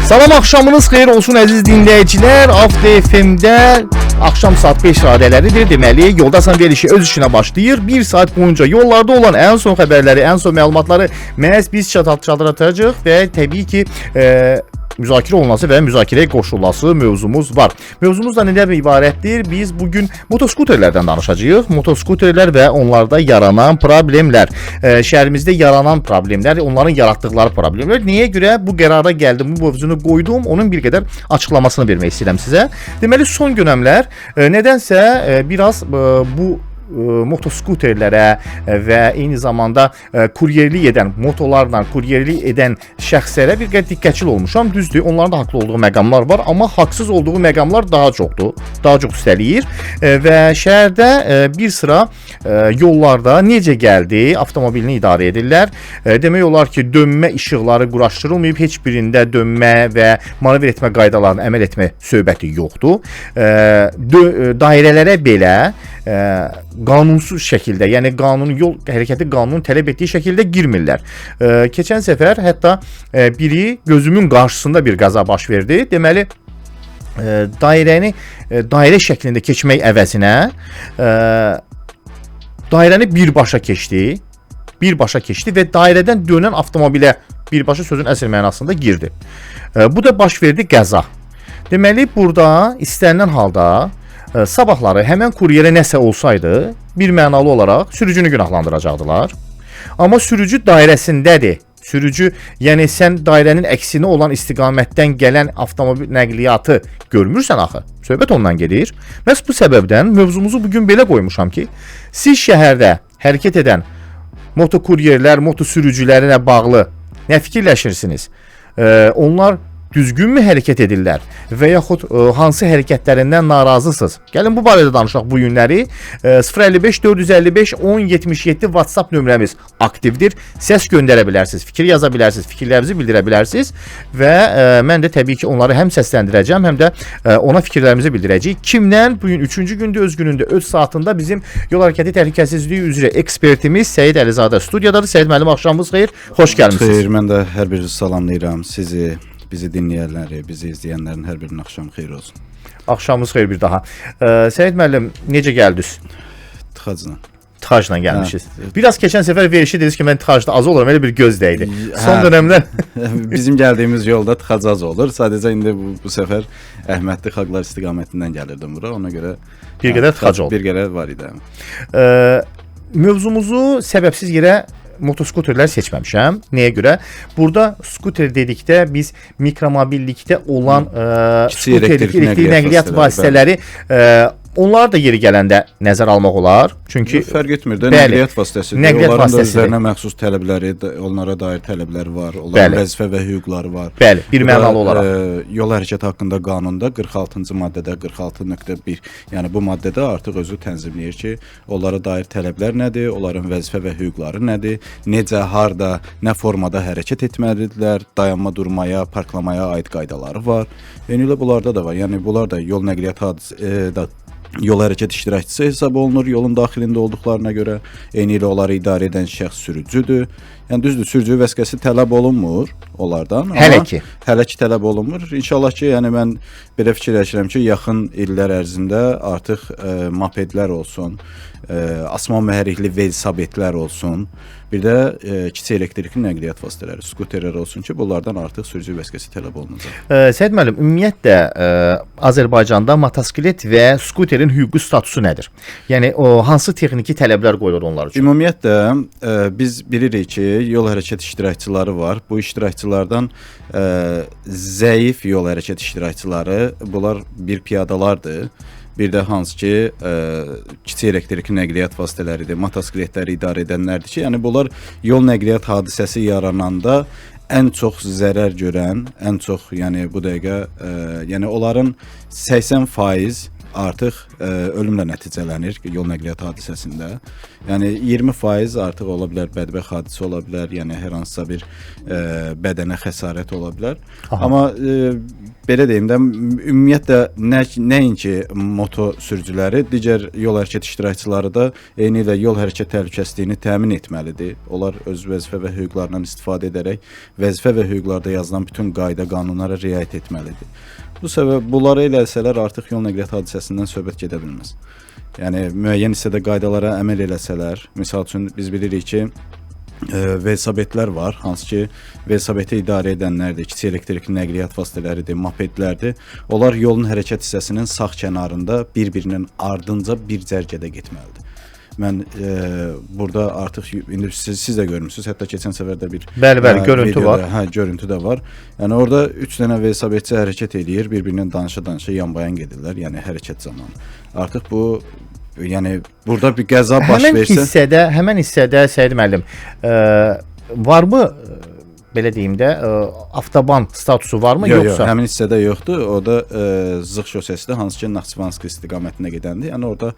Salam, axşamınız xeyir olsun əziz dinləyicilər. After FM-də axşam saat 5 radələridir. Deməli, Yoldasan verilişi öz işinə başlayır. 1 saat boyunca yollarda olan ən son xəbərləri, ən son məlumatları məhz biz çatdıracağıq və təbii ki, müzakirə olunması və müzakirəyə qoşulması mövzumuz var. Mövzumuz da nədən ibarətdir? Biz bugün motoskuterlərdən danışacağıq. Motoskuterlər və onlarda yaranan problemlər. Şəhərimizdə yaranan problemlər, onların yaratdıqları problemlər. Niyə görə bu qərara gəldim, bu mövzunu qoydum? Onun bir qədər açıqlamasını vermək istəyirəm sizə. Deməli, son dönəmlər nədənsə biraz bu motoskuterlərə və eyni zamanda kuryerlik edən, motolarla kuryerlik edən şəxslərə bir qədər diqqətçil olmuşam. Düzdür, onların da haqlı olduğu məqamlar var, amma haqsız olduğu məqamlar daha çoxdur. Daha çox üstəliyir və şəhərdə bir sıra yollarda necə gəldi, avtomobilini idarə edirlər. Demək olar ki, dönmə işıqları quraşdırılmayıb, heç birində dönmə və manevr etmə qaydalarına əməl etmə söhbəti yoxdur. Dairələrə belə qanunsuz şəkildə, yəni yol hərəkəti qanunun tələb etdiyi şəkildə girmirlər. Keçən səfər hətta biri gözümün qarşısında bir qəza baş verdi. Deməli, dairə şəklində keçmək əvəzinə dairəni birbaşa keçdi. Birbaşa keçdi və dairədən dönən avtomobilə birbaşa sözün əsl mənasında girdi. Bu da baş verdi qəza. Deməli, burada istənilən halda sabahları həmən kuryerə nəsə olsaydı, bir mənalı olaraq sürücünü günahlandıracaqdılar. Amma sürücü dairəsindədir. Sürücü, yəni sən dairənin əksinə olan istiqamətdən gələn avtomobil nəqliyyatı görmürsən axı. Söhbət ondan gedir. Məhz bu səbəbdən mövzumuzu bugün belə qoymuşam ki, siz şəhərdə hərəkət edən motokuryerlər, motosürücülərlə bağlı nə fikirləşirsiniz? Onlar düzgünmü hərəkət edirlər və yaxud hansı hərəkətlərindən narazısınız? Gəlin bu barədə danışaq bu günləri. 055 455 1077 WhatsApp nömrəmiz aktivdir. Səs göndərə bilərsiniz, fikir yaza bilərsiniz, fikirlərinizi bildirə bilərsiniz və mən də təbii ki, onları həm səsləndirəcəm, həm də ona fikirlərimizi bildirəcəyik. Kimdən? Bugün 3-cü gündə, öz günündə, öz saatında bizim yol hərəkəti təhlükəsizliyi üzrə ekspertimiz Səid Əlizadə studiyadadır. Səid müəllim, axşamınız xeyir, xoş gəlmisiniz. Xeyir, mən də hər birinizi salamlayıram sizi. Bizi dinləyənləri, bizi izləyənlərin hər birinin axşamı xeyir olsun. Axşamınız xeyir bir daha. Səid müəllim, necə gəldiniz? Tıxacla gəlmişiz. Biraz keçən səfər verişi dediniz ki, mən tıxacda az olurum, elə bir gözdəydi. Son dönəmlər bizim gəldiyimiz yolda tıxac az olur. Sadəcə indi bu səfər Əhmədli Xalqlar istiqamətindən gəlirdim bura. Ona görə bir qədər tıxac oldu. Bir qədər var idi. Mövzumuzu səbəbsiz yerə motoskuterlər seçməmişəm. Nəyə görə? Burada skuter dedikdə biz mikromobillikdə olan elektrikli nəqliyyat vasitələri onlar da yeri gələndə nəzər almaq olar. Çünki fərq etmir də, nəqliyyat vasitəsidir. Onların da özlərinə məxsus tələbləri, onlara dair tələblər var, onların vəzifə və hüquqları var. Bəli, bir mənalı olaraq. Yol hərəkəti haqqında qanunda 46-cı maddədə 46.1, yəni bu maddədə artıq özü tənzimləyir ki, onlara dair tələblər nədir, onların vəzifə və hüquqları nədir, necə, harda, nə formada hərəkət etməlidirlər, dayanma, durmaya, parklamaya aid qaydaları var. Yəni ilə bunlarda da var. Yəni bunlar da yol nəqliyyat yol hərəkət iştirakçısı hesab olunur, yolun daxilində olduqlarına görə. Eyni ilə onları idarə edən şəxs sürücüdür. Yəni düzdür, sürücü vəsiqəsi tələb olunmur onlardan. Hələ ki tələb olunmur. İnşallah ki, yəni mən belə fikirləşirəm ki, yaxın illər ərzində artıq mopedlər olsun, asma mühərrikli velosipedlər olsun, bir də kiçik elektrikli nəqliyyat vasitələri, skuterlər olsun ki, bunlardan artıq sürücü vəsiqəsi tələb olunacaq. Səid müəllim, ümumiyyətlə Azərbaycanda motosiklet və skuterin hüquqi statusu nədir? Yəni hansı texniki tələblər qoyulur onlar üçün? Ümumiyyətlə biz bilirik ki, yol hərəkət iştirakçıları var. Bu iştirakçılardan zəif yol hərəkət iştirakçıları, bunlar bir piyadalardır. Bir də hansı ki, kiçik elektrikli nəqliyyat vasitələridir, motosikletləri idarə edənlərdir ki, yəni bunlar yol nəqliyyat hadisəsi yarananda ən çox zərər görən, ən çox, yəni bu dəqiqə, yəni onların 80% artıq ölümlə nəticələnir yol nəqliyyat hadisəsində. Yəni 20% artıq ola bilər bədbəxt hadisə ola bilər, yəni hər hansısa bir bədənə xəsarət ola bilər. Amma belə deyim də, ümumiyyətlə nəinki moto sürücüləri, digər yol hərəkət iştirakçıları da eyni ilə yol hərəkət təhlükəsizliyini təmin etməlidir. Onlar öz vəzifə və hüquqlarından istifadə edərək vəzifə və hüquqlarda yazılan bütün qayda, qanunlara riayət etməlidir. Bu səbəb bunları eləsələr artıq yol nəqliyyat hadisəsindən söhbət gedə bilməz. Yəni müəyyən hissədə qaydalara əməl eləsələr, misal üçün biz bilirik ki, velosipedlər var, hansı ki velosipedi idarə edənlərdir, kiçik elektrikli nəqliyyat vasitələridir, mopedlərdir. Onlar yolun hərəkət hissəsinin sağ kənarında bir-birinin ardınca bir cərgədə getməlidir. Mən burada artıq indi siz də görmüsünüz, hətta keçən səfər də bir Bəli, görüntü videoda, var. Görüntü də var. Yəni orada 3 dənə velosipedçi hərəkət eləyir, bir-birindən danışa-danışa yan-bayan gedirlər, yəni hərəkət zamanı. Artıq bu yəni burada bir qəza baş versə, həmin hissədə Səid müəllim, varmı belə deyim də, avtoban statusu varmı yoxsa? Yox, həmin hissədə yoxdur. O da Zıq şosesidir, hansı ki Naxçıvanski istiqamətində gedəndir. Yəni orada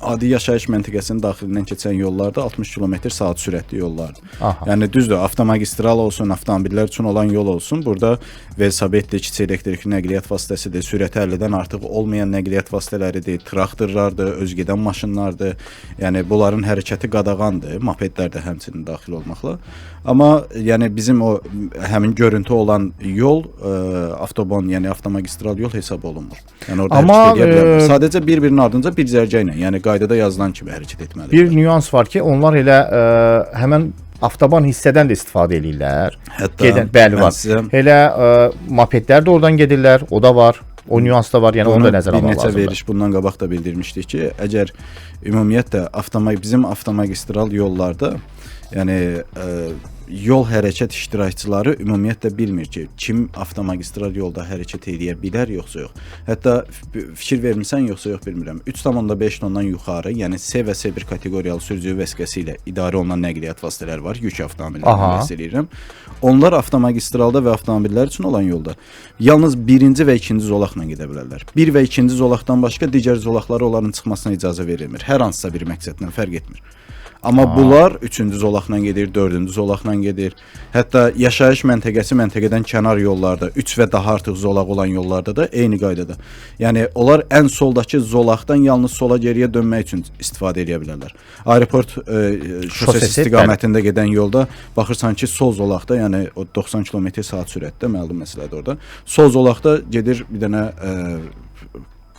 adi yaşayış məntəqəsinin daxilindən keçən yollarda 60 km/saat sürətli yollardır. Aha. Yəni düzdür, avtomagistral olsun, avtomobillər üçün olan yol olsun. Burada velosipeddir, kiçik elektrikli nəqliyyat vasitəsidir, sürəti 50-dən artıq olmayan nəqliyyat vasitələridir, traktorlardır, özgedən maşınlardır. Yəni bunların hərəkəti qadağandır, mopedlər də həmçinin daxil olmaqla. Amma yəni bizim o həmin görüntü olan yol avtoban, yəni avtomagistral yol hesab olunmur. Yəni orada hərəkət edə bilər. Sadəcə bir-birinin ardınca bir cərgə ilə, yəni qaydada yazılan kimi hərəkət etməlidir. Bir nüans var ki, onlar elə həmin avtoban hissədən də istifadə edirlər. Hətta bəli var. Elə mopedlər də oradan gedirlər, o da var. O nüans da var, yəni onu da nəzərə almaq lazımdır. Bir neçə veriş bundan qabaq da bildirmişdik ki, əgər ümumiyyətlə bizim avtomagistral yollarda, yəni yol hərəkət iştirakçıları ümumiyyətlə bilmir ki, kim avtomagistral yolda hərəkət edə bilər yoxsa yox. Hətta fikir vermisən yoxsa yox bilmirəm. 3,5 tondan yuxarı, yəni C və C1 kateqoriyalı sürücü vəsiqəsi ilə idarə olunan nəqliyyat vasitələri var, yük avtomobillərini bəhs edirəm. Onlar avtomagistralda və avtomobillər üçün olan yolda yalnız birinci və ikinci zolaqla gedə bilərlər. Bir və ikinci zolaqdan başqa digər zolaqlara onların çıxmasına icazə verilmir. Hər hansısa bir məqsədlə fərq etmir. Amma bunlar 3-cü zolaqla gedir, 4-cü zolaqla gedir. Hətta yaşayış məntəqədən kənar yollarda, 3 və daha artıq zolaq olan yollarda da eyni qaydada. Yəni onlar ən soldakı zolaqdan yalnız sola geriyə dönmək üçün istifadə edə bilərlər. Aeroport şosesi istiqamətində gedən yolda baxırsan ki, sol zolaqda, yəni o 90 km/saat sürətdə məlum məsələdir orada. Sol zolaqda gedir bir dənə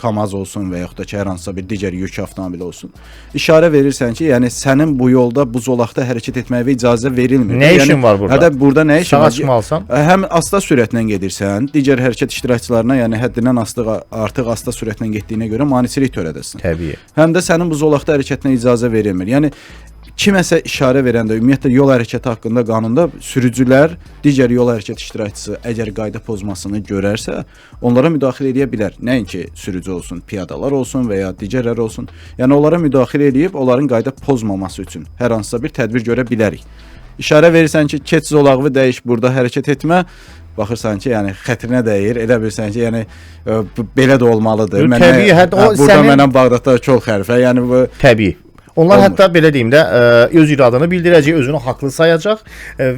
Kamaz olsun və yaxud da ki, hər hansısa bir digər yük avtomobili olsun. İşarə verirsən ki, yəni sənin bu yolda, bu zolaqda hərəkət etməyə icazə verilmir. Nə işin var burada? Hətta burada nə işin var? Sağa çıxmalısan. Həm asta sürətlə gedirsən, digər hərəkət iştirakçılarına, yəni həddindən artıq asta sürətlə getdiyinə görə maneçilik törədəsən. Təbii. Həm də sənin bu zolaqda hərəkətinə icazə verilmir. Yəni kiməsə işarə verəndə, ümumiyyətlə yol hərəkəti haqqında qanunda sürücülər, digər yol hərəkət iştirakçısı əgər qayda pozmasını görərsə, onlara müdaxilə edə bilər. Nəinki sürücü olsun, piyadalar olsun və ya digərlər olsun. Yəni onlara müdaxilə edib onların qayda pozmaması üçün hər hansısa bir tədbir görə bilərik. İşarə verirsən ki, keç zolağı dəyiş, burada hərəkət etmə. Baxırsan ki, yəni xətrinə dəyir, elə bilirsən ki, yəni belə də olmalıdır. Təbii, burada mənə Bağdadda çox xərifə, yəni bu təbii. Onlar hətta belə deyim də öz iradını bildirəcək, özünü haqlı sayacaq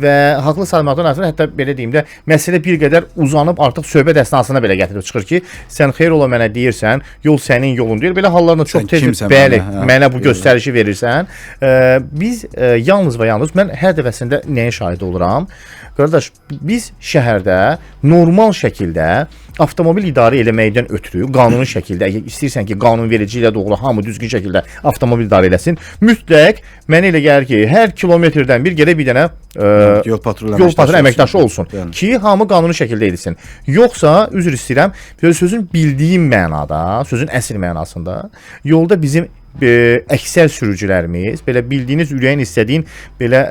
və haqlı saymaqdan əvvəl hətta belə deyim də məsələ bir qədər uzanıb artıq söhbət əsnasına belə gətirib çıxır ki, sən xeyr ola mənə deyirsən, yol sənin yolun deyir. Belə hallarında çox tez bəli, mənə bu göstərişi verirsən. Biz yalnız və yalnız mən hər dəfəsində nəyə şahid oluram? Qardaş, biz şəhərdə normal şəkildə avtomobil idarə eləməkdən ötürü qanuni şəkildə, əgər istəyirsən ki, qanunverici ilə doğru hamı düzgün şəkildə avtomobil idarə eləsin, mütləq mənə elə gəlir ki, hər kilometrdən bir gərək bir dənə yol patrul əməkdaşı olsun ki, hamı qanuni şəkildə edilsin. Yoxsa, üzr istəyirəm, sözün bildiyim mənada, sözün əsl mənasında, yolda bizim əksər sürücülərimiz, belə bildiyiniz, ürəyin istədiyin belə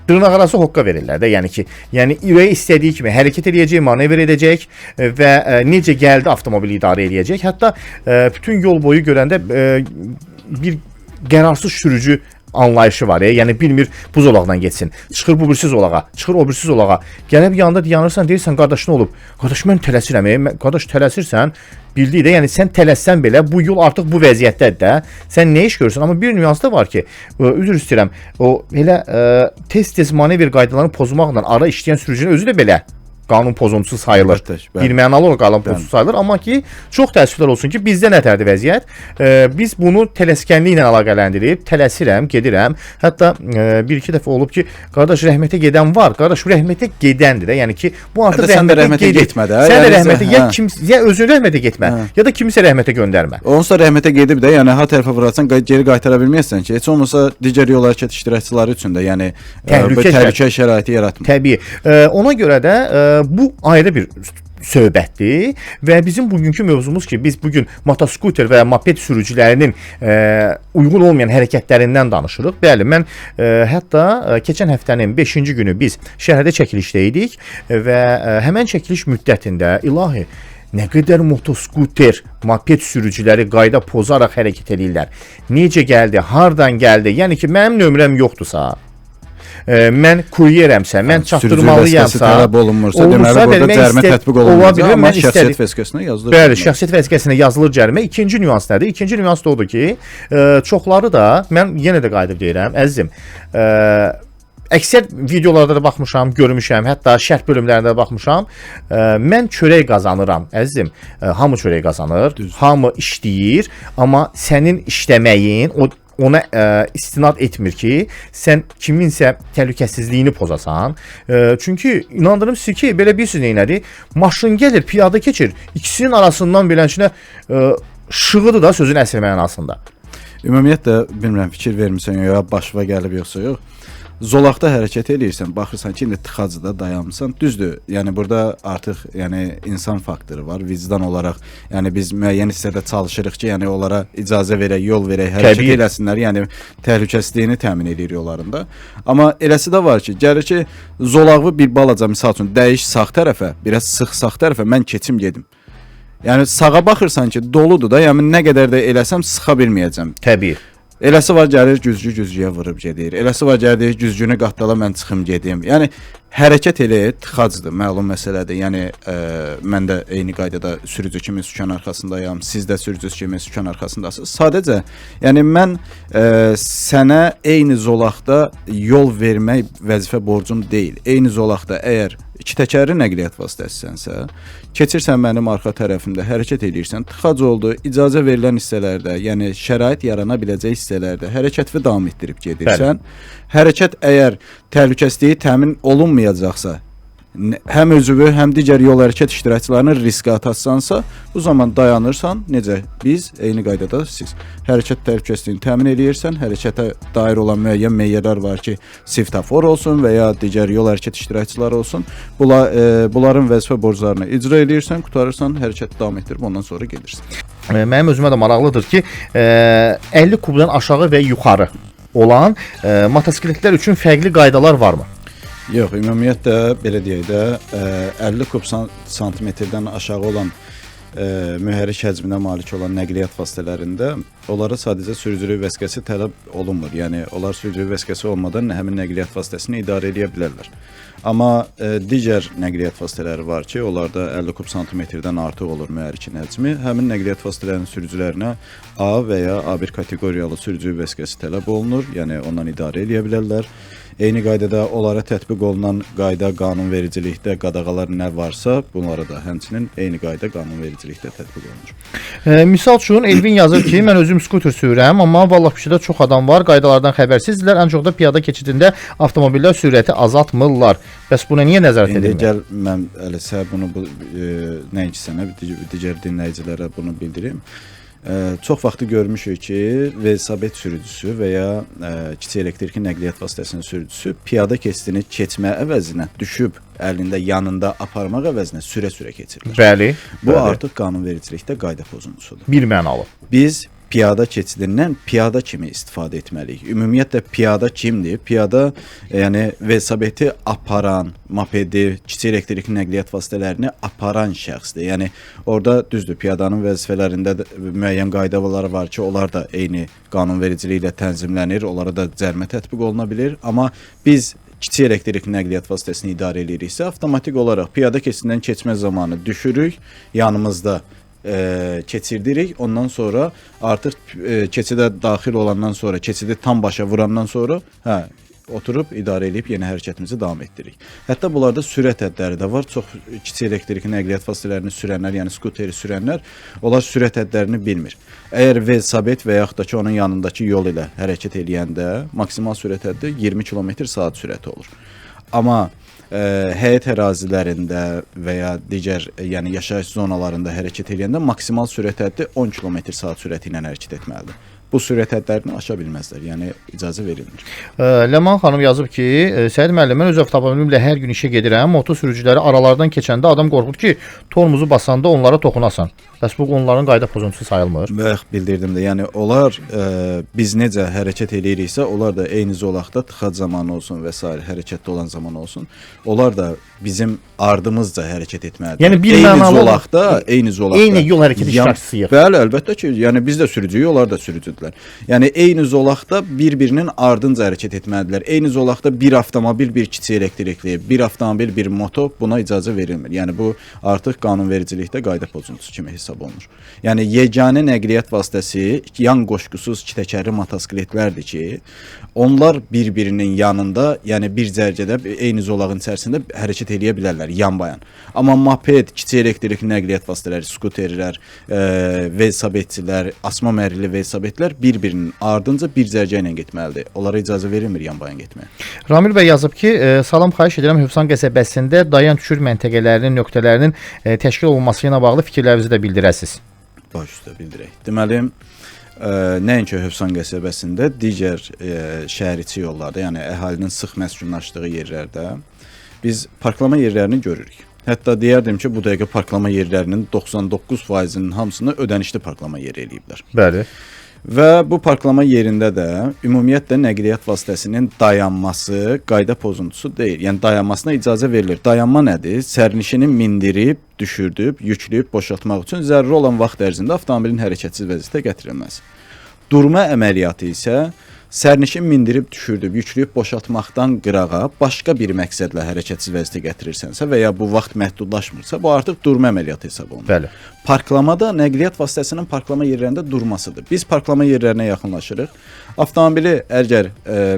dırnaqarası hoqqa verirlər də, yəni ki, yəni ürəyi istədiyi kimi hərəkət edəcək, manevr edəcək və necə gəldi avtomobili idarə edəcək. Hətta bütün yol boyu görəndə bir qərarsız sürücü anlayışı var, yəni bilmir bu zolaqdan geçsin. Çıxır bu birisi zolağa, çıxır o birisi zolağa. Gəlib yanında dayanırsan, deyirsən, qardaş nə olub? Qardaş mən tələsirəm, qardaş tələsirsən, bildiyi də, yəni sən tələssən belə, bu yol artıq bu vəziyyətdədir də, sən nə iş görürsən? Amma bir nüans da var ki, üzr istəyirəm, o elə tez-tez manevr qaydalarını pozmaqla ara işləyən sürücünün özü də belə qanun pozuntusu sayılır. Əlbəttə, bəli. Bir mənalı olaraq qanun pozuntusu sayılır, amma ki çox təəssüflər olsun ki, bizdə nətərdir vəziyyət? Biz bunu tələskənliklə əlaqələndirib, tələsirəm, gedirəm. Hətta bir-iki dəfə olub ki, qardaş rəhmətə gedən var. Qardaş rəhmətə gedəndir də. Yəni ki, bu artıq sən də rəhmətə rəhmətə getmə də. Sən də Yəni rəhmətə hə. ya özün rəhmətə getmə, ya da kimisə rəhmətə göndərmə. Onsuz da rəhmətə gedib də, yəni ha tərəfə vurarsan, geri qaytara bilməyəsən ki, heç olmasa digər yol hərəkət iştirakçıları üçün də, yəni bu təhlükə şəraiti yaratmır. Təbii. Ona görə də bu ayrı bir söhbətdir və bizim bugünkü mövzumuz ki, biz bugün motoskuter və moped sürücülərinin uyğun olmayan hərəkətlərindən danışırıq. Bəli, mən hətta keçən həftənin 5-ci günü biz şəhərdə çəkilişdə idik və həmən çəkiliş müddətində ilahi nə qədər motoskuter, moped sürücüləri qayda pozaraq hərəkət edirlər. Necə gəldi, hardan gəldi? Yəni ki, mənim nömrəm yoxdursa, mən kuryerəmsə, mən çatdırmalıyamsa, tələb olunmursa, deməli burada cərimə tətbiq olunmur, amma şəxsiyyət vəsiqəsinə yazılır. Bəli, şəxsiyyət vəsiqəsinə yazılır cərimə. İkinci nüans nədir? İkinci nüans da odur ki, çoxları da, mən yenə də qayıdıb deyirəm, əzizim, əksər videolarda da baxmışam, görmüşəm, hətta şərh bölümlərində də baxmışam. Mən çörək qazanıram, əzizim. Hamı çörək qazanır, hamı işləyir, amma sənin işləməyin ona istinad etmir ki, sən kiminsə təhlükəsizliyini pozasan. Çünki inandırım sizi ki, belə bilirsiniz neylədir? Maşın gəlir, piyada keçir. İkisinin arasından belənçinə şığıdır da sözün əsl mənasında. Ümumiyyətlə bilmirəm, fikir vermirsən ya, başına gəlib yoxsa yox. Zolaqda hərəkət edirsən, baxırsan ki, indi tıxacıda dayanmısan. Düzdür, yəni burada artıq insan faktoru var, vicdan olaraq. Yəni biz müəyyən hissədə çalışırıq ki, yəni onlara icazə verək, yol verək, hərəkət eləsinlər, yəni təhlükəsizliyini təmin edir yollarında. Amma eləsi də var ki, gəlir ki, zolağı bir balaca misal üçün dəyiş sağ tərəfə, biraz sıx sağ tərəfə mən keçim gedim. Yəni sağa baxırsan ki, doludur da, yəni nə qədər də eləsəm sıxa bilməyəcəm. Təbii. Eləsi var gəlir güzgüyə vurub gedir. Eləsi var gəlir güzgünü qatdala mən çıxım gedim. Yəni hərəkət elə tıxacdır, məlum məsələdir. Yəni mən də eyni qaydada sürücü kimi sükan arxasındayam. Siz də sürücü kimi sükan arxasındasınız. Sadəcə, yəni mən sənə eyni zolaqda yol vermək vəzifə borcum deyil. Eyni zolaqda əgər iki təkərli nəqliyyat vasitəsisənsə, keçirsən mənim arxa tərəfimdə, hərəkət edirsən, tıxac oldu, icazə verilən hissələrdə, yəni şərait yarana biləcək hissələrdə hərəkəti davam etdirib gedirsən. Hərəkət əgər təhlükəsizliyi təmin olunmayacaqsa, həm özünü, həm digər yol hərəkət iştirakçılarını riskə atarsansa, bu zaman dayanırsan, necə biz, eyni qaydada siz. Hərəkət təhlükəsizliyini təmin edirsən, hərəkətə dair olan müəyyən meyyərlər var ki, svetofor olsun və ya digər yol hərəkət iştirakçıları olsun. Bunların vəzifə borclarını icra edirsən, qutarırsan, hərəkəti davam etdirib ondan sonra gedirsən. Mənim özümə də maraqlıdır ki, 50 kubdan aşağı və yuxarı olan motosikletlər üçün fərqli qaydalar varmı? Yox, ümumiyyətlə belə deyək də 50 kub santimetrdən aşağı olan mühərrik həcminə malik olan nəqliyyat vasitələrində onlara sadəcə sürücülük vəsiqəsi tələb olunmur. Yəni onlar sürücülük vəsiqəsi olmadan həmin nəqliyyat vasitəsini idarə edə bilərlər. Amma digər nəqliyyat vasitələri var ki, onlarda 50 kub santimetrdən artıq olur mühərrikin həcmi. Həmin nəqliyyat vasitələrinin sürücülərinə A və ya A1 kateqoriyalı sürücülük vəsiqəsi tələb olunur. Yəni ondan idarə edə bilərlər. Eyni qaydada onlara tətbiq olunan qayda, qanunvericilikdə qadağalar nə varsa, bunlara da həmçinin eyni qayda, qanunvericilikdə tətbiq olunur. Misal üçün Elvin yazır ki, mən özüm skuter sürürəm, amma vallah küçədə çox adam var, qaydalardan xəbərsizdirlər, ən çox da piyada keçidində avtomobillər sürəti azaltmırlar. Bəs buna niyə nəzarət edilmir? İndi gəl mən Əlisə bunu nəinki sənə, digər dinləyicilərə bunu bildirim. Çox vaxtı görmüşük ki, velosiped sürücüsü və ya kiçik elektriki nəqliyyat vasitəsinin sürücüsü piyada keçidini keçmə əvəzinə düşüb əlində yanında aparmaq əvəzinə sürə-sürə keçirlər. Bəli. Bu artıq qanunvericilikdə qayda pozuntusudur. Bir mənalı. Biz piyada keçidindən piyada kimi istifadə etməliyik. Ümumiyyətlə piyada kimdir? Piyada yəni velosipedi aparan, mopedi, kiçik elektrikli nəqliyyat vasitələrini aparan şəxsdir. Yəni orada düzdür, piyadanın vəzifələrində müəyyən qaydalar var ki, onlar da eyni qanunvericiliklə tənzimlənir, onlara da cərimə tətbiq oluna bilir. Amma biz kiçik elektrikli nəqliyyat vasitəsini idarə ediriksə, avtomatik olaraq piyada keçidindən keçmə zamanı düşürük, yanımızda keçirdirik. Ondan sonra artıq keçidə daxil olandan sonra, keçidi tam başa vurandan sonra oturub idarə edib yeni hərəkətimizi davam etdiririk. Hətta bunlarda sürət hədləri də var. Çox kiçik elektrik nəqliyyat vasitələrini sürənlər, yəni skuteri sürənlər, onlar sürət hədlərini bilmir. Əgər velosiped və yaxud da ki, onun yanındakı yol ilə hərəkət edəndə maksimal sürət həddi 20 km/saat sürəti olur. Amma həyət ərazilərində və ya digər yəni yaşayış zonalarında hərəkət edəndə maksimal sürət həddi 10 km/saat sürəti ilə hərəkət etməlidir. Bu sürət hədlərini aşa bilməzlər, yəni icazə verilmir. Ləman xanım yazıb ki, Səid müəllim, mən öz avtomobilimlə hər gün işə gedirəm, motor sürücüləri aralardan keçəndə adam qorxur ki, tormuzu basanda onlara toxunasan. Bəs bu onların qayda pozuntusu sayılmır. Və bildirdim də, yəni onlar biz necə hərəkət ediriksə, onlar da eyni zolaqda tıxac zamanı olsun və s. hərəkətdə olan zaman olsun, onlar da bizim ardımızca hərəkət etməlidir. Yəni bir mənalı eyni zolaqda eyni yol hərəkəti iştirakçısıyıq. Bəli, əlbəttə ki, yəni biz də sürücüyük, onlar da sürücüdürlər. Yəni eyni zolaqda bir-birinin ardınca hərəkət etməlidirlər. Eyni zolaqda bir avtomobil, bir kiçik elektrikli, bir avtomobil, bir moto buna icazə verilmir. Yəni bu artıq qanunvericilikdə qayda pozuntusu kimi hesab olunur. Yəni yeganə nəqliyyat vasitəsi yan qoşqusuz iki təkərli motosikletlərdir ki, onlar bir-birinin yanında, yəni bir zərgədə eyni zolağın içərisində hərəkət edə bilərlər yan-bayan. Amma moped, kiçik elektrikli nəqliyyat vasitələri, skuterlər, velosipedçilər, asma mərili velosipedlər bir-birinin ardınca bir zərgə ilə getməlidir. Onlara icazə verilmir yan-bayan getməyə. Ramil bəy yazıb ki, salam, xahiş edirəm, Hövsan qəsəbəsində dayan düşür məntəqələrinin, nöqtələrinin təşkil olunması ilə bağlı fikirlərinizi də bildirəsiniz. Baş üstə bildirək. Deməli, nəinki Hövsan qəsəbəsində, digər şəhər içi yollarda, yəni əhalinin sıx məskunlaşdığı yerlərdə biz parklama yerlərini görürük. Hətta deyərdim ki, bu dəqiqə parklama yerlərinin 99%-nin hamısını ödənişli parklama yeri eləyiblər. Bəli. Və bu parklama yerində də ümumiyyətlə nəqliyyat vasitəsinin dayanması qayda pozuntusu deyil. Yəni dayanmasına icazə verilir. Dayanma nədir? Sərnişini mindirib, düşürdüb, yükləyib boşaltmaq üçün zəruri olan vaxt ərzində avtomobilin hərəkətsiz vəziyyətə gətirilməsi. Durma əməliyyatı isə sərnişin mindirib, düşürdüb, yükləyib boşaltmaqdan qırağa başqa bir məqsədlə hərəkətsiz vəziyyətə gətirirsənsə və ya bu vaxt məhdudlaşmırsa, bu artıq durma əməliyyatı hesab olunur. Bəli. Parklamada nəqliyyat vasitəsinin parklama yerlərində durmasıdır. Biz parklama yerlərinə yaxınlaşırıq. Avtomobili əgər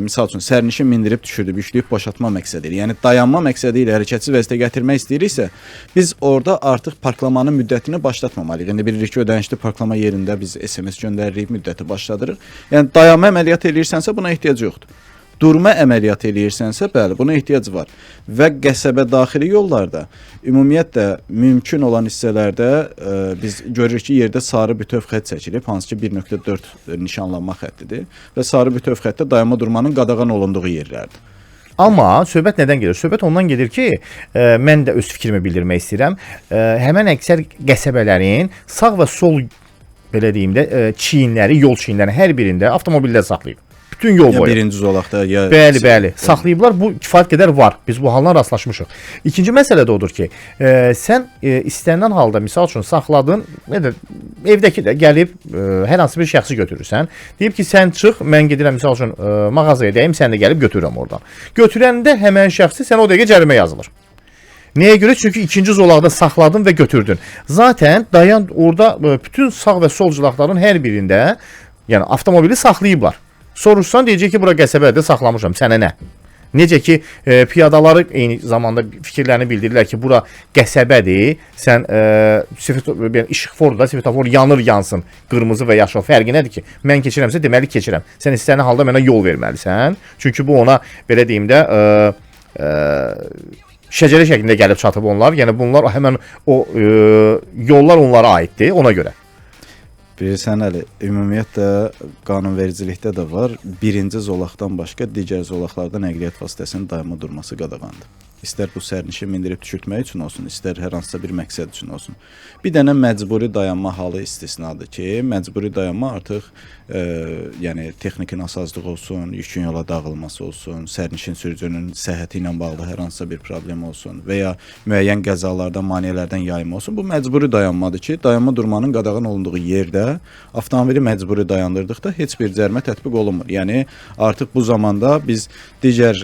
misal üçün sərnişin mindirib, düşürdüb, yükləyib boşaltma məqsədi ilə, yəni dayanma məqsədi ilə hərəkətsiz vəziyyətə gətirmək istəyiriksə, biz orada artıq parklamanın müddətini başlatmamalıyıq. İndi bilirik ki, ödənişli parklama yerində biz SMS göndəririk, müddəti başladırıq. Yəni dayanma əməliyyatı eləyirsənsə buna ehtiyac yoxdur. Durma əməliyyatı eləyirsənsə, bəli, buna ehtiyac var. Və qəsəbə daxili yollarda, ümumiyyətlə mümkün olan hissələrdə biz görürük ki, yerdə sarı bütöv xətt çəkilib, hansı ki 1.4 nişanlanma xəttidir və sarı bütöv xəttdə dayanma durmanın qadağan olunduğu yerlərdir. Amma söhbət nədən gedir? Söhbət ondan gedir ki, mən də öz fikrimi bildirmək istəyirəm. Həmən əksər qəsəbələrin sağ və sol, belə deyim də, çiyinləri, yol çiyinləri hər birində avtomobillər saxlayıb. Bütün yol boyu. Ya birinci zolaqda, ya... Bəli, saxlayıblar. Bu kifayət qədər var. Biz bu haldan rastlaşmışıq. İkinci məsələ də odur ki, sən istənilən halda, misal üçün, saxladın, evdəki də gəlib hər hansı bir şəxsi götürürsən. Deyib ki, sən çıx, mən gedirəm, misal üçün, mağazaya deyim, sən də gəlib götürürəm oradan. Götürəndə həmən şəxsi sən o dəqiqə cərimə yazılır. Nəyə görə? Çünki ikinci zolaqda saxladın və götürdün. Zaten dayan orada bütün sağ və sol zolaqların hər birində, yəni avtomobili saxlayıblar. Soruşsan deyəcək ki, bura qəsəbədə saxlamışam, sənə nə? Necə ki, piyadaları eyni zamanda fikirlərini bildirirlər ki, bura qəsəbədir, sən işıqforda, svetofor yanır, yansın, qırmızı və yaşıl fərqi nədir ki? Mən keçirəmsə, deməli keçirəm. Sən istəyən halda mənə yol verməlisən. Çünki bu ona, belə deyim də, şəcərə şəklində gəlib çatıb onlar. Yəni bunlar həmən o yollar onlara aiddir, ona görə. Bilirsən, Əli, ümumiyyətlə qanunvericilikdə də var, birinci zolaqdan başqa digər zolaqlarda nəqliyyat vasitəsinin dayanma durması qadağandır. İstər bu sərnişin mindirib düşürtmək üçün olsun, istər hər hansısa bir məqsəd üçün olsun. Bir dənə məcburi dayanma halı istisnadır ki, məcburi dayanma artıq yəni texniki nasazlıq olsun, yükün yola dağılması olsun, sərnişin sürücünün səhhəti ilə bağlı hər hansısa bir problem olsun və ya müəyyən qəzalardan, maneələrdən yayma olsun. Bu məcburi dayanmadır ki, dayanma durmanın qadağan olunduğu yerdə avtomobili məcburi dayandırdıqda heç bir cərimə tətbiq olunmur. Yəni artıq bu zamanda biz digər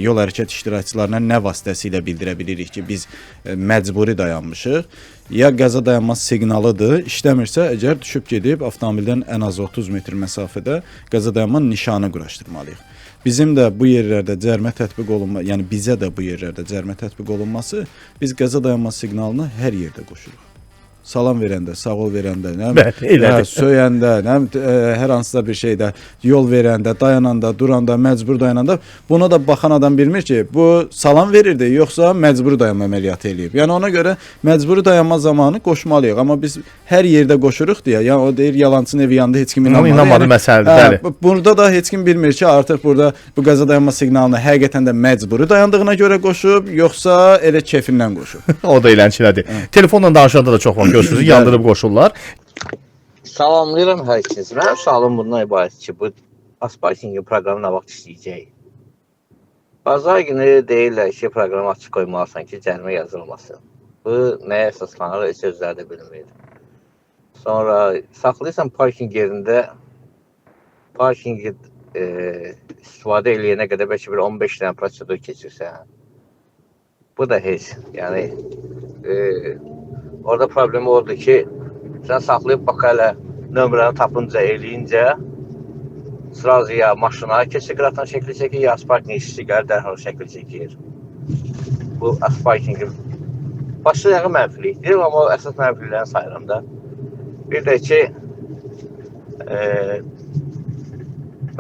yol hərəkət iştirakçılarına nə vasitəsilə bildirə bilirik ki, biz məcburi dayanmışıq. Ya qəza dayanma siqnalıdır, işləmirsə, əgər düşüb gedib avtomobildən ən az 30 metr məsafədə qəza dayanma nişanı quraşdırmalıyıq. bizim də bu yerlərdə cərimə tətbiq olunması, yəni bizə də bu yerlərdə cərimə tətbiq olunması, biz qəza dayanma siqnalını hər yerdə qoşuruq. Salam verəndə, sağ ol verəndə, söyəndə, hər hansısa bir şeydə, yol verəndə, dayananda, duranda, məcbur dayananda, buna da baxan adam bilmir ki, bu salam verirdi, yoxsa məcbur dayanma əməliyyatı eləyib. Yəni ona görə məcburi dayanma zamanı qoşmalıyıq, amma biz hər yerdə qoşuruq deyə, yəni o deyir yalancının evi yanında heç kim inanmadı məsələdir, bəli. Burada da heç kim bilmir ki, artıq burada bu qəza dayanma siqnalını həqiqətən də məcburi dayandığına görə qoşub, yoxsa elə kefindən qoşub. O da eləncilədir. Telefonla danışanda da çox vaxt görürsünüz, yandırıb qoşurlar. Salamlayıram hər ikinizi. Mənim sualım bundan ibarət ki, bu Asparkingi proqramı nə vaxt işləyəcək? Bazar günü deyirlər ki, proqramı açıq qoymalısan ki, cərimə yazılmasın. Bu nəyə əsaslanır, heç özləri də bilmir. Sonra saxlayırsan parking yerində parkingi istifadə eləyənə qədər bəlkə bir 15 dənə prosedur keçirsən. Bu da heç. Yəni orada problemi oldu ki, sən saxlayıb bax hələ nömrəni tapınca eləyincə sırası ya maşına keçikratan şəkli çəkir, ya Asparking işçisi gəlir dərhal şəkli çəkir. Bu Asparkingi başlığı mənfilikdir, amma əsas mənfiliklərini sayıram da. Bir də ki,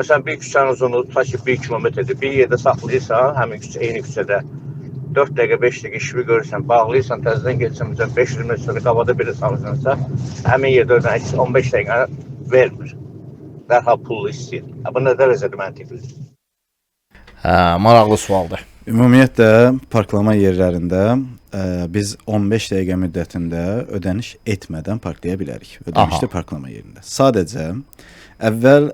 məsələn, bir küçənin uzunluğu ta ki 1 kilometrdir. Bir yerdə saxlayırsan, həmin küçə, eyni küçədə 4 dəqiqə, 5 dəqiqə işi görürsən, bağlıysan, təzədən geçsən, 500 metr sonra qabada biri salırsansa, həmin yerdə 15 dəqiqə vermir. Dərhal pullu istəyir. Bu nə dərəcədə məntiqlidir? Maraqlı sualdır. Ümumiyyətlə, parklama yerlərində biz 15 dəqiqə müddətində ödəniş etmədən parklaya bilərik. Ödənişli parklama yerində. Sadəcə, əvvəl,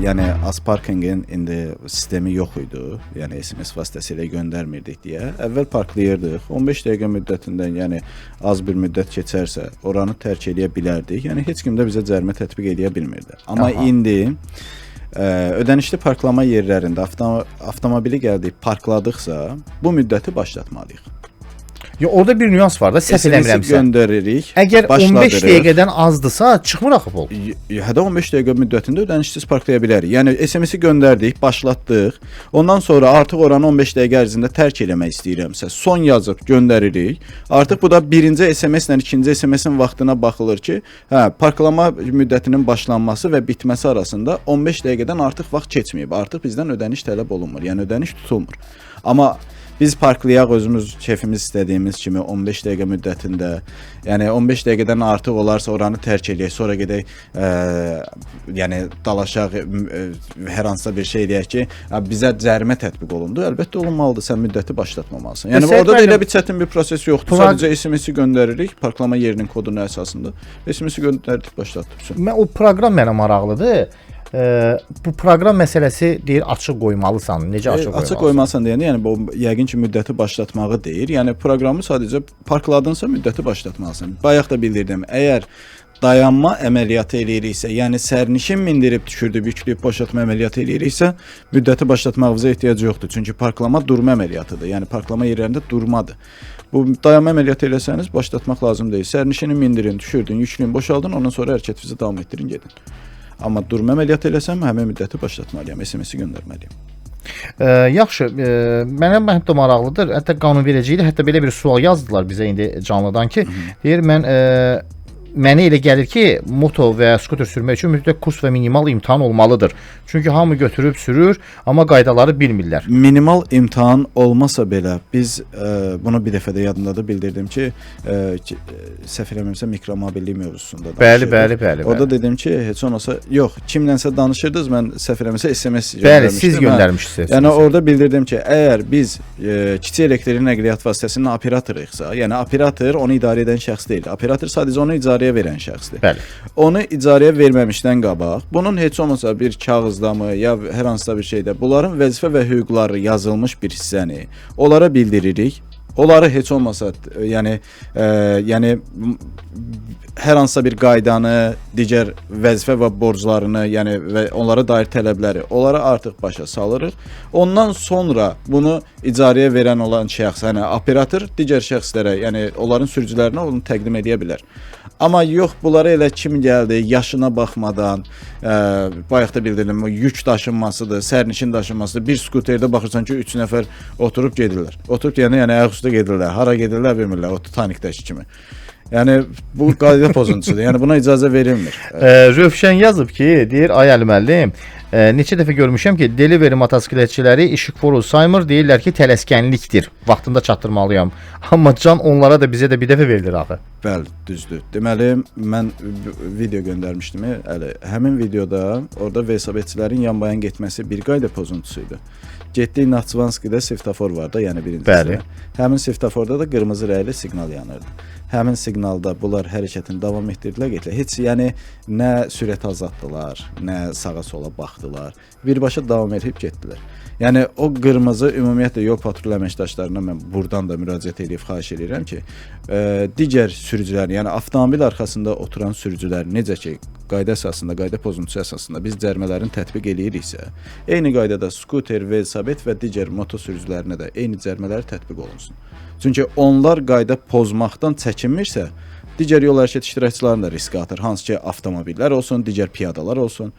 yəni Asparkingin indi sistemi yox idi, yəni SMS vasitəsilə göndərmirdik deyə. Əvvəl parklayırdıq, 15 dəqiqə müddətində, yəni az bir müddət keçərsə, oranı tərk edə bilərdik. Yəni heç kim də bizə cərimə tətbiq edə bilmirdi. Amma indi ödənişli parklama yerlərində avtomobili gəldik, parkladıqsa, bu müddəti başlatmalıyıq. Orada bir nüans var da, səhv eləmirəmsə. Göndəririk. Əgər 15 dəqiqədən azdırsa, çıxmır axı bu. Hətta 15 dəqiqə müddətində ödənişsiz parklaya bilərik. Yəni SMS-i göndərdik, başlatdıq. Ondan sonra artıq oranı 15 dəqiqə ərzində tərk eləmək istəyirəmsə, son yazıb göndəririk. Artıq bu da birinci SMS-lə ikinci SMS-in vaxtına baxılır ki, parklama müddətinin başlanması və bitməsi arasında 15 dəqiqədən artıq vaxt keçməyib. Artıq bizdən ödəniş tələb olunmur. Yəni ödəniş tutulmur. Amma biz parklayaq özümüz keyfimiz istədiyimiz kimi 15 dəqiqə müddətində, yəni 15 dəqiqədən artıq olarsa oranı tərk eləyək, sonra gedək, yəni dalaşaq, hər hansısa bir şey deyək ki, bizə cərimə tətbiq olundu. Əlbəttə olunmalıdır, sən müddəti başlatmamalısın. Yəni orada da elə bir çətin bir proses yoxdur. Sadəcə SMS-i göndəririk, parklama yerinin kodunun əsasında. SMS-i göndərdik, başlatdıq. O proqram mənə maraqlıdır. Bu proqram məsələsi deyir açıq qoymalısan. Necə açıq qoymalısan? Açıq qoymalısan deyəndə, yəni bu yəqin ki müddəti başlatmağı deyir. Yəni proqramı sadəcə parkladınsa müddəti başlatmalısan. Bayaq da bildirdim. Əgər dayanma əməliyyatı eləyiriksə, yəni sərnişin mindirib düşürdüb, yükləyib boşaltma əməliyyatı eləyiriksə, müddəti başlatmağımıza ehtiyac yoxdur. Çünki parklama durma əməliyyatıdır. Yəni parklama yerlərində durmadır. Bu dayanma əməliyyatı eləsəniz başlatmaq lazım deyil. Sərnişini mindirin, düşürdün, yükləyin, boşaldın, ondan sonra hərəkətinizi davam etdirin, gedin. Amma durma əməliyyatı eləsəm, həmin müddəti başlatmalıyam, SMS-i göndərməliyəm. Yaxşı, mənə hətta maraqlıdır. Hətta qanunvericilikdə hətta belə bir sual yazdılar bizə indi canlıdan ki, deyir mənə elə gəlir ki, moto və skuter sürmək üçün mütləq kurs və minimal imtahan olmalıdır. Çünki hamı götürüb sürür, amma qaydaları bilmirlər. Minimal imtahan olmasa belə, biz bunu bir dəfə də yadımdadır bildirdim ki, səhv eləmirəmsə mikromobillik mövzusunda danışırdıq. Bəli. Orada dedim ki, heç olmasa, yox, kimlənsə danışırdınız, mən səhv eləmirəmsə SMS göndərmişdim. Bəli, siz göndərmişsiniz. Yəni orada bildirdim ki, əgər biz kiçik elektrikli nəqliyyat vasitəsinin operatoruyuqsa, yəni operator onu idarə edən şəxs deyil. Operator sadəcə onu idarəyə verən şəxsdir. Bəli. Onu icarəyə verməmişdən qabaq, bunun heç olmasa bir kağızdamı ya hər hansısa bir şeydə bunların vəzifə və hüquqları yazılmış bir hissəni onlara bildiririk. onları heç olmasa yəni hər hansısa bir qaydanı, digər vəzifə və borclarını, yəni və onlara dair tələbləri, onları artıq başa salırıq. Ondan sonra bunu icarəyə verən olan şəxs, yəni operator digər şəxslərə, yəni onların sürücülərinə onu təqdim edə bilər. Amma yox, bunlara elə kim gəldi, yaşına baxmadan, bayaq da bildirdim, yük daşınmasıdır, sərnişin daşınmasıdır. Bir skuterdə baxırsan ki, 3 nəfər oturub gedirlər. Oturub yəni ayaqüstə gedirlər, hara gedirlər bilmirlər, o Titanikdəki kimi. Yəni bu qayda pozuntusudur. Yəni buna icazə verilmir. Rövşən yazıb ki, deyir ay Əli müəllim, neçə dəfə görmüşəm ki, delivery motosikletçiləri işıqforu saymır, deyirlər ki, tələskənlikdir. Vaxtında çatdırmalıyam. Amma can onlara da bizə də bir dəfə verilir axı. Bəli, düzdür. Deməli, mən video göndərmişdim. Əli, həmin videoda orada velosipedçilərin yanbayan getməsi bir qayda pozuntusuydu. Getdik Naxçıvanskidə svetofor var da, yəni birincisi. Həmin svetoforda da qırmızı rəngli siqnal yanırdı. Həmin siqnalda bunlar hərəkətini davam etdirdilər, getdilər. Heç yəni nə sürət azaltdılar, nə sağa sola baxdılar. Birbaşa davam edib getdilər. Yəni o qırmızı ümumiyyətlə yol patrul əməkdaşlarına mən buradan da müraciət edib xahiş edirəm ki, digər sürücülər, yəni avtomobil arxasında oturan sürücülər necə ki qayda əsasında, qayda pozuntusu əsasında biz cərimələrini tətbiq eləyiriksə, eyni qaydada skuter, velosiped və digər moto sürücülərinə də eyni cərimələr tətbiq olunsun. Çünki onlar qayda pozmaqdan çəkinmirsə, digər yol hərəkət iştirakçılarını da riskə atır. Hansı ki avtomobillər olsun, digər piyadalar olsun.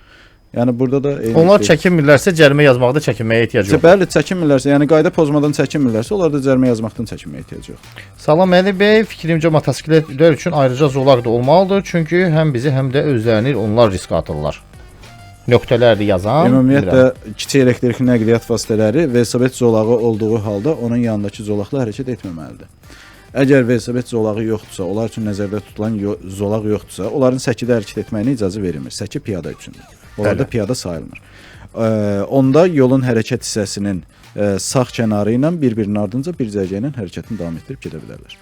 Yəni burada da onlar çəkinmirlərsə cərimə yazmaqda çəkinməyə ehtiyac yoxdur. Bəli, çəkinmirlərsə, yəni qayda pozmadan çəkinmirlərsə, onlar da cərimə yazmaqdan çəkinməyə ehtiyac yoxdur. Salam Əli bəy, fikrimcə motosikletlər üçün ayrıca zolaq da olmalıdır, çünki həm bizi, həm də özlərini onlar riskə atırlar. Nöqtələrdir yazan. Ümumiyyətlə kiçik elektrik nəqliyyat vasitələri velosiped zolağı olduğu halda onun yanındakı zolaqla hərəkət etməməlidir. Əgər velosiped zolağı yoxdursa, onlar üçün nəzərdə tutulan zolaq yoxdursa, onların səkidə hərəkət etməyinə icazə verilmir. Səki piyada üçündür. Onlar da piyada sayılmır. Onda yolun hərəkət hissəsinin sağ kənarı ilə bir-birinin ardınca bir cərgə ilə hərəkətini davam etdirib gedə bilərlər.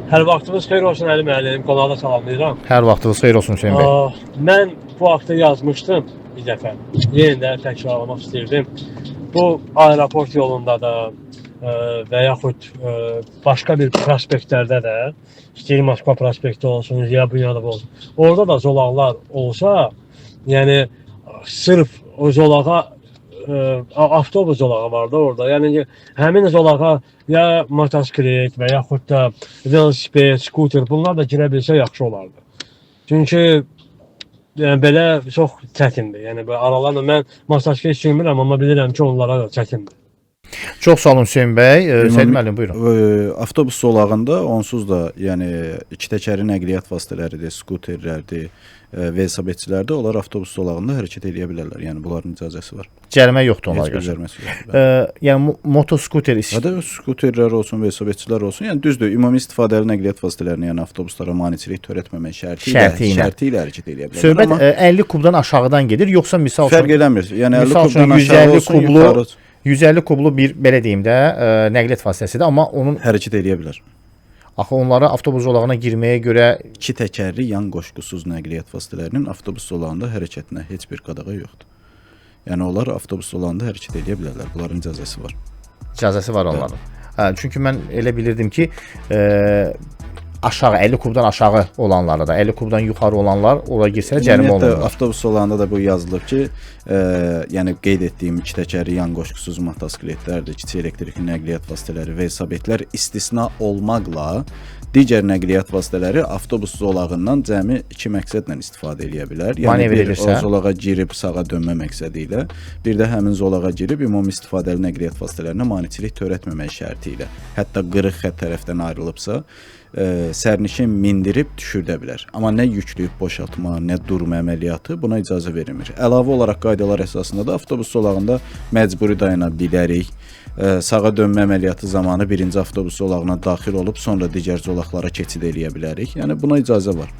Hər vaxtınız xeyir olsun Əli müəllim, qonağına salamlayıram. Hər vaxtınız xeyir olsun Hüseyn bəy. Mən bu haqda yazmışdım bir dəfə. Yenə də təkrarlamaq istəyirdim. Bu aeroport yolunda da və yaxud başqa bir prospektlərdə də, istəyir Moskva prospekti olsun, Ziyabunyadov olsun, orada da zolaqlar olsa, yəni sırf o zolağa avtobus zolağı var da orada. Yəni həmin zolağa ya motosiklet və yaxud da velosiped, skuter bunlar da girə bilsə yaxşı olardı. Çünki yəni belə çox çətindir. Yəni belə aralarla mən motosiklet sürmürəm, amma bilirəm ki, onlara da çətindir. Çox sağ olun Hüseyn bəy. Səlim müəllim buyurun. Avtobus zolağında onsuz da, yəni iki təkərli nəqliyyat vasitələridir, skuterlərdir, velosipedçilər də onlar avtobus zolağında hərəkət edə bilərlər. Yəni bunların icazəsi var. Cərimə yoxdur onlara görə. Yəni motoskuter Hətta skuterlər olsun, velosipedçilər olsun. Yəni düzdür, ümumi istifadəli nəqliyyat vasitələrini, yəni avtobuslara maneçilik törətməmək şərti ilə hərəkət edə bilərlər. Söhbət 50 kubdan aşağıdan gedir, yoxsa misal fərq eləmir. Yəni 50 kubdan aşağı olsun, yuxarı 150 kublu bir belə deyim də nəqliyyat vasitəsidir, amma onun hərəkət edə bilər. Axı onlara avtobus zolağına girməyə görə iki təkərli yan qoşqusuz nəqliyyat vasitələrinin avtobus zolağında hərəkətinə heç bir qadağa yoxdur. Yəni onlar avtobus zolağında hərəkət edə bilərlər. Bunların icazəsi var. İcazəsi var onların. Çünki mən elə bilirdim ki, aşağı 50 kubdan aşağı olanları da, 50 kubdan yuxarı olanlar ora girsə cərimə olunur. Avtobus zolağında da bu yazılıb ki, yəni qeyd etdiyim iki təkərli yan qoşqusuz motosikletlərdir, kiçik elektrikli nəqliyyat vasitələri, velosipedlər istisna olmaqla digər nəqliyyat vasitələri avtobus zolağından cəmi iki məqsədlə istifadə edə bilər. Yəni bir o zolağa girib sağa dönmə məqsədi ilə, bir də həmin zolağa girib ümumi istifadəli nəqliyyat vasitələrinə maneçilik törətməmək şərti ilə. Hətta qırıq xətt tərəfdən ayrılıbsa, sərnişin mindirib düşürdə bilər. Amma nə yükləyib boşaltma, nə durma əməliyyatı buna icazə verilmir. Əlavə olaraq qaydalar əsasında da avtobus zolağında məcburi dayana bilərik. Sağa dönmə əməliyyatı zamanı birinci avtobus zolağına daxil olub, sonra digər zolaqlara keçid eləyə bilərik. Yəni buna icazə var.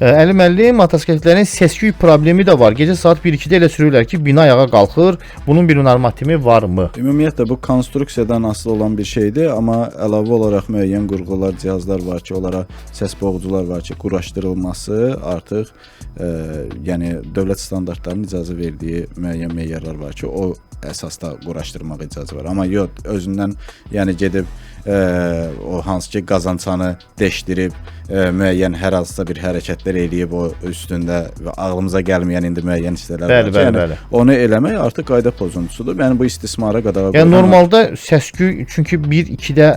Əli müəllim, motosikletlərin səs-küy problemi də var. Gecə saat 1-2-də elə sürürlər ki, bina ayağa qalxır. Bunun bir normativi varmı? Ümumiyyətlə bu konstruksiyadan asılı olan bir şeydir, amma əlavə olaraq müəyyən qurğular, cihazlar var ki, onlara səs boğucular var ki, quraşdırılması artıq yəni dövlət standartlarının icazə verdiyi müəyyən meyarlar var ki, o əsasda quraşdırmağa icazə var. Amma yox, özündən yəni gedib o hansı ki qazançanı deşdirib müəyyən hər hansısa bir hərəkətlər eləyib o üstündə və ağlımıza gəlməyən indi müəyyən hissələr Bəli, var. bəli, Yəni bəli. onu eləmək artıq qayda pozuntusudur. Yəni bu istismara qadağa Yəni normalda səs-küy çünki 1-2-də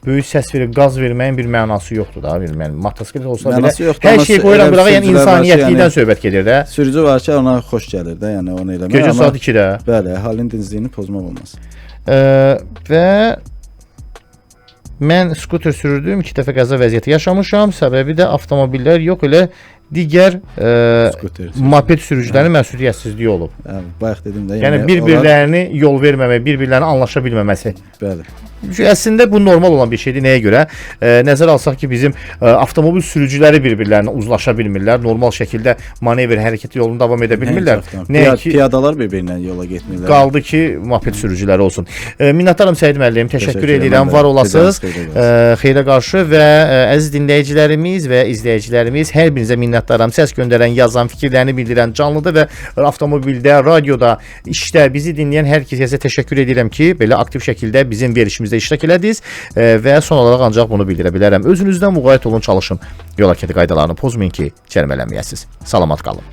böyük səs verib qaz verməyin bir mənası yoxdur da, bilmirəm. Motosiklet olsa belə Mənası yoxdur, hər amma şey qoyuram elə bırağa, yəni sürücülər var ki, insaniyyətlikdən yəni- söhbət gedir də. sürücü var ki, ona xoş gəlir də, yəni onu eləmək. Gecə Amma saat 2-də. bəli, əhalinin dincliyini pozmaq olmaz. Və mən skuter sürdüm, 2 dəfə qəza vəziyyəti yaşamışam. Səbəbi də avtomobillər yox, elə digər Skuter. moped sürücülərinin məsuliyyətsizliyi olub. Bayaq dedim də, Yəni onlar- bir-birlərini yol verməmək, bir-birlərinə anlaşa bilməməsi. bəli. Çünki əslində bu normal olan bir şeydir. Nəyə görə? Nəzərə alsaq ki, bizim avtomobil sürücüləri bir-birlərinə uzlaşa bilmirlər. Normal şəkildə manevr hərəkəti yolunu davam edə bilmirlər. Nəyə ki, Piyadalar bir-birinə yola getmirlər. qaldı ki, moped sürücüləri olsun. Minnətdaram Səid müəllim, təşəkkür Təşəkkür edirəm, edirəm. var olasınız. Gecəniz xeyirə qalsın. Xeyrə qarşı və əziz dinləyicilərimiz və izləyicilərimiz, hər birinizə minnətdaram. Səs göndərən, yazan, fikirlərini bildirən, canlıda və avtomobildə, radioda, işdə bizi dinləyən hər kəsə təşəkkür edirəm ki, belə aktiv şəkildə bizim verişimizdə iştirak elədiniz və son olaraq ancaq bunu bildirə bilərəm. Özünüzdən müğayət olun, çalışın. Yol hərəkəti qaydalarını pozmayın ki, cərimələnməyəsiniz. Salamat qalın.